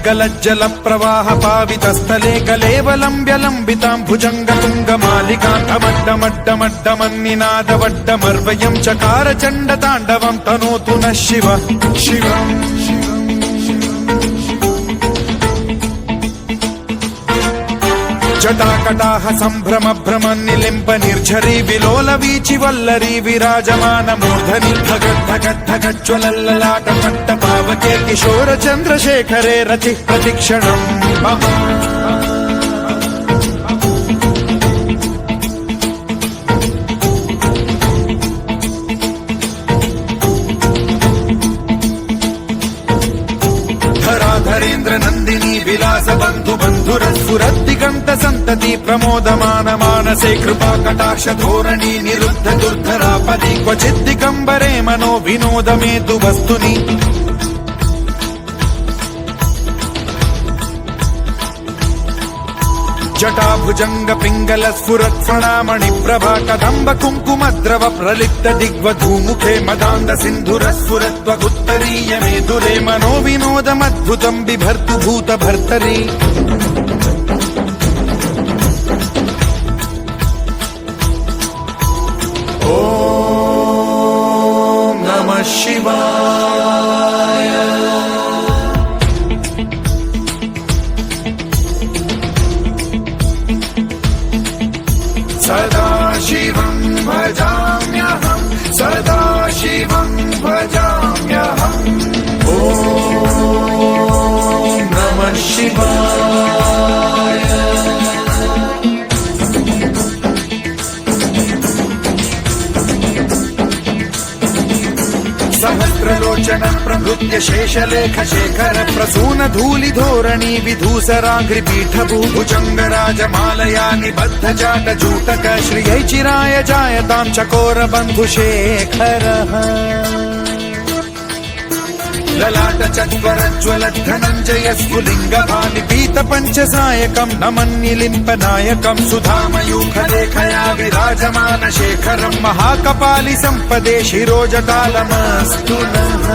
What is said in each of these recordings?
गलज्जल प्रवाह पावितस्थले कलेवलम्ब्यलम्बितां भुजङ्गतुङ्गमालिकान्तमड्डमड्डमड्डमन्निनादवड्डमर्वयं चकार चण्डताण्डवं तनोतु नः शिवः शिवम् जटाकटाह सम्भ्रम भ्रमन् निलिम्ब निर्झरी विलोल वीचि वल्लरी विराजमान मूर्धनि धगद्धगद्धगज्ज्वलल्ललाट पट्ट पावके किशोर चन्द्रशेखरे रतिः प्रतिक्षणम् धरेन्द्र नंदिनी विलास बंधु बंधुरस्फुरद्दिगंत संतति प्रमोदमान मानसे कृपा कटाक्ष धोरणी निरुद्ध दुर्धरापदि क्वचित् दिगंबरे मनो विनोद मेतु वस्तुनि जटाभुजंग पिंगल स्फुरत् फणामणि प्रभा कदंब कुंकुमद्रव प्रलिप्त दिग्वधूमुखे मदान्द सिन्धुर स्फुरत्वगुत्तरीय मेधुरे मनो विनोदमद्भुतं बिभर्तु भूत भर्तरि ॐ नमः शिवाय सदा शिवं भजाम्यहं सदा शिवं भजाम्यहम् ॐ नमः शिवाय सहस्रलोचन प्रभृत्य शेषलेख शेखर प्रसून धूलि धोरणी विधूसराघ्रिपीठ भूभुजंग राजमालया निबद्ध जाट जूटक श्रियै चिराय जायतां चकोर बन्धुशेखरः ललाट चत्वर ज्वल धनञ्जय स्फुलिंग भानिपीत पंचसायकं नमन्निलिम्प नायकं सुधामयूखलेखया विराजमान शेखरं महाकपालि संपदे शिरोजटालमस्तु नः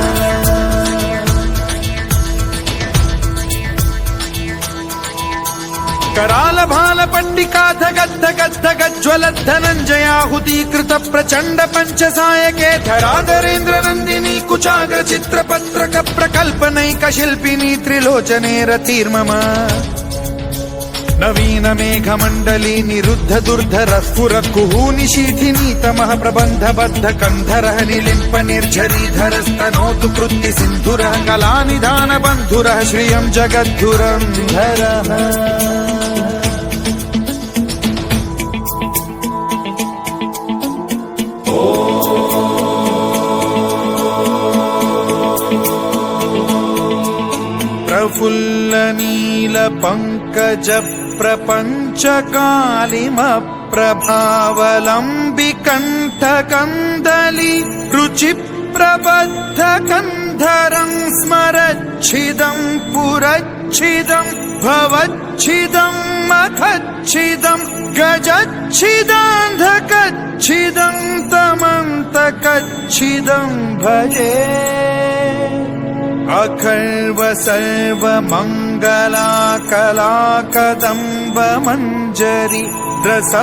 कराल भाल पट्टिका धगद्धगद्धगज्ज्वलद्धनञ्जयाहुतीकृत प्रचण्ड पंचसायके धराधरेन्द्र नन्दिनी कुचाग्र चित्रपत्रक प्रकल्पनैक शिल्पिनी त्रिलोचने रतिर्मम नवीन मेघमण्डली निरुद्ध दुर्धर स्फुर कुहूनि शीठिनीतमः प्रबन्धबद्ध कन्धरः निलिम्प निर्झरीधर स्तनोतु कृत्ति सिन्धुरः कलानिधान बन्धुरः श्रियं जगद्धुरन्धरः प्रफुल्ल नील पंकज प्रपंच कालिम प्रभावलंबि कंठ कंदली रुचि प्रबद्ध कंधरं स्मरच्छिदं पुरच्छिदं भवच्छिदं मखच्छिदं गजच्छिदान्धकच्छिदं तमन्तकच्छिदं भजे अखर्व सर्व मंगला कला कदम्ब मंजरी रस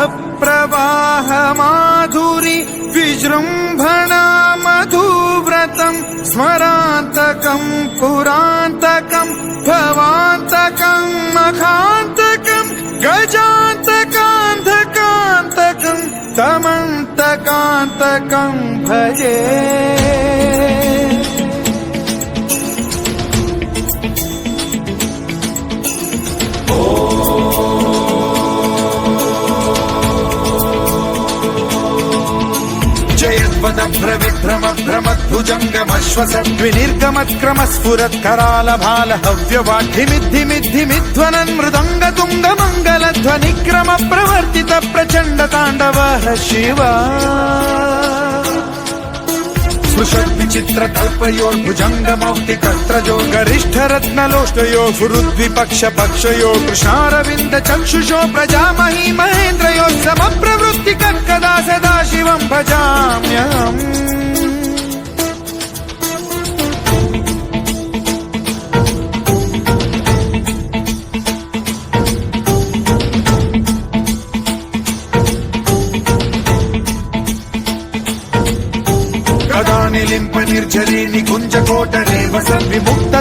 प्रवाह माधुरी विजृंभणा मधुव्रतं स्मरान्तकं पुरान्तकं भवान्तकं मखान्तकं गजान्तकान्धकान्तकं तमन्तकान्तकं भजे भ्रविभ्रम भ्रमद्भुजङ्गमश्वसद्विनिर्गमत्क्रम स्फुरत्कराल भाल हव्यवाढ्यमिद्धिमिद्धिमिध्वनन् मृदङ्ग तुङ्ग मङ्गलध्वनिक्रम प्रवर्तित प्रचण्ड ताण्डवः शिवा स्पृशद्विचित्र कल्पयोर्भुजङ्गमौक्तिकस्त्रजो गरिष्ठ रत्नलोष्टयो फुरुद्विपक्ष पक्षयो कृष्णारविन्द चक्षुषो प्रजामही महेन्द्रयो समप्रवृत्ति कदा सदा शिवं भजाम्यहम्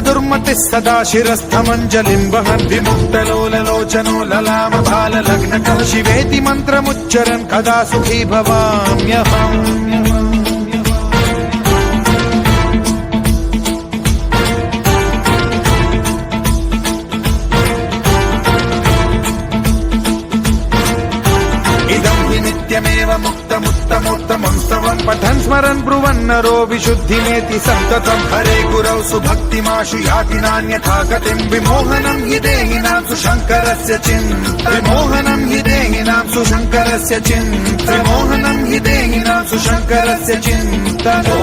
दुर्मतिः सदा शिरस्थमञ्जलिं वहन् विमुक्तलोललोचनो ललाम बाललग्नकः शिवेति मन्त्रमुच्चरन् कदा सुखी भवाम्यहम् नित्यमेव मुक्तमुत्तमोत्तमं स्तवं पठन् स्मरन् ब्रुवन्नरो विशुद्धिमेति सन्ततं हरे गुरौ सुभक्तिमाशु याति नान्यथा गतिं विमोहनं हि देहिनां सुशङ्करस्य विमोहनं हि देहिनां सुशङ्करस्य विमोहनं हि देहिनां सुशङ्करस्य चिन्तनो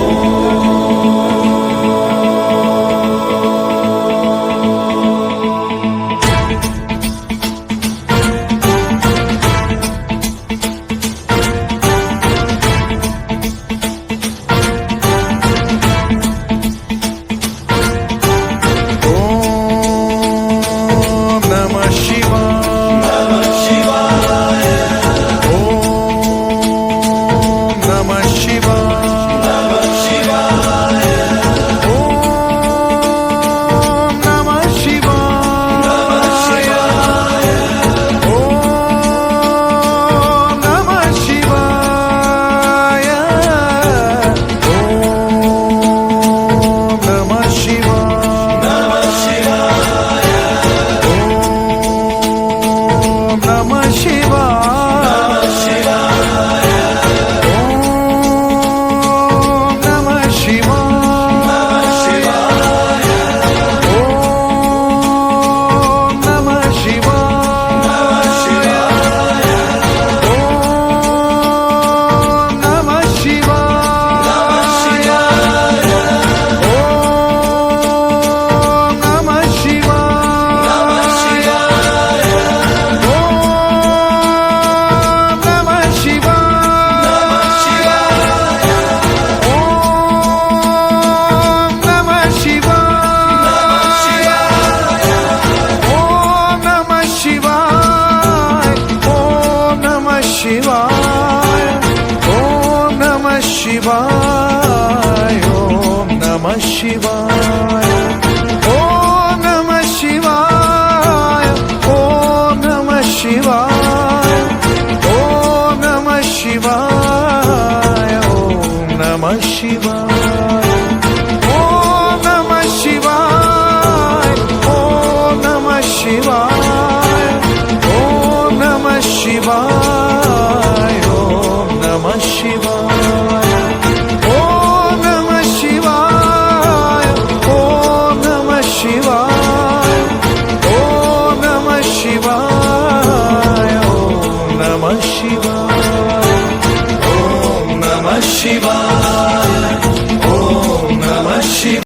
शिवाय, ॐ नमः शिवाय।